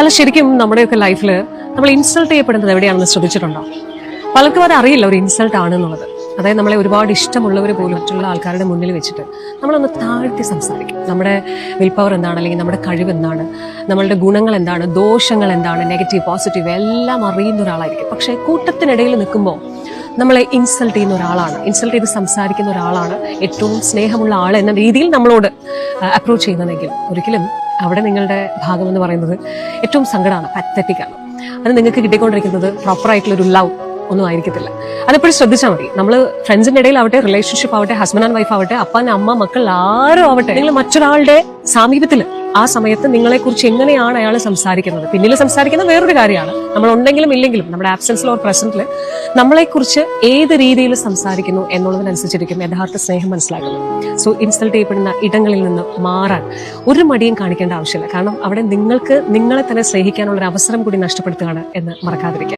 എന്നാൽ ശരിക്കും നമ്മുടെയൊക്കെ ലൈഫിൽ നമ്മൾ ഇൻസൾട്ട് ചെയ്യപ്പെടുന്നത് എവിടെയാണെന്ന് ശ്രദ്ധിച്ചിട്ടുണ്ടോ? പലർക്കും അത് അറിയില്ല ഒരു ഇൻസൾട്ട് ആണെന്നുള്ളത്. അതായത് നമ്മളെ ഒരുപാട് ഇഷ്ടമുള്ളവർ പോലും മറ്റുള്ള ആൾക്കാരുടെ മുന്നിൽ വെച്ചിട്ട് നമ്മളൊന്ന് താഴ്ത്തി സംസാരിക്കും. നമ്മുടെ വിൽ പവർ എന്താണ്, അല്ലെങ്കിൽ നമ്മുടെ കഴിവ് എന്താണ്, നമ്മളുടെ ഗുണങ്ങൾ എന്താണ്, ദോഷങ്ങൾ എന്താണ്, നെഗറ്റീവ് പോസിറ്റീവ് എല്ലാം അറിയുന്ന ഒരാളായിരിക്കും. പക്ഷേ കൂട്ടത്തിനിടയിൽ നിൽക്കുമ്പോൾ നമ്മളെ ഇൻസൾട്ട് ചെയ്യുന്ന ഒരാളാണ്, ഇൻസൾട്ട് ചെയ്ത് സംസാരിക്കുന്ന ഒരാളാണ് ഏറ്റവും സ്നേഹമുള്ള ആൾ എന്ന രീതിയിൽ നമ്മളോട് അപ്രോച്ച് ചെയ്യുന്നതെങ്കിൽ ഒരിക്കലും അവിടെ നിങ്ങളുടെ ഭാഗമെന്ന് പറയുന്നത് ഏറ്റവും സങ്കടമാണ്, പത്തറ്റിക്കാണ്. അത് നിങ്ങൾക്ക് കിട്ടിക്കൊണ്ടിരിക്കുന്നത് പ്രോപ്പറായിട്ടുള്ളൊരു ലവ് ഒന്നും ആയിരിക്കത്തില്ല. അതെപ്പോഴും ശ്രദ്ധിച്ചാൽ മതി. നമ്മൾ ഫ്രണ്ട്സിന്റെ ഇടയിലാവട്ടെ, റിലേഷൻഷിപ്പ് ആവട്ടെ, ഹസ്ബൻഡ് ആൻഡ് വൈഫ് ആവട്ടെ, അപ്പൻ അമ്മ മക്കൾ ആരും ആവട്ടെ, നിങ്ങൾ മറ്റൊരാളുടെ സാമീപ്യത്തിൽ ആ സമയത്ത് നിങ്ങളെക്കുറിച്ച് എങ്ങനെയാണ് അയാൾ സംസാരിക്കുന്നത്, പിന്നിൽ സംസാരിക്കുന്ന വേറൊരു കാര്യമാണ്. നമ്മൾ ഉണ്ടെങ്കിലും ഇല്ലെങ്കിലും നമ്മുടെ ആബ്സെൻസിൽ ഓർ പ്രസന്റിൽ നമ്മളെക്കുറിച്ച് ഏത് രീതിയിൽ സംസാരിക്കുന്നു എന്നുള്ളതിനനുസരിച്ചിരിക്കും യഥാർത്ഥ സ്നേഹം മനസ്സിലാക്കുന്നത്. സോ ഇൻസൾട്ട് ചെയ്യപ്പെടുന്ന ഇടങ്ങളിൽ നിന്ന് മാറാൻ ഒരു മടിയും കാണിക്കേണ്ട ആവശ്യമില്ല. കാരണം അവിടെ നിങ്ങൾക്ക് നിങ്ങളെ തന്നെ സ്നേഹിക്കാനുള്ള ഒരു അവസരം കൂടി നഷ്ടപ്പെടുത്തുകയാണ് എന്ന് മറക്കാതിരിക്കുക.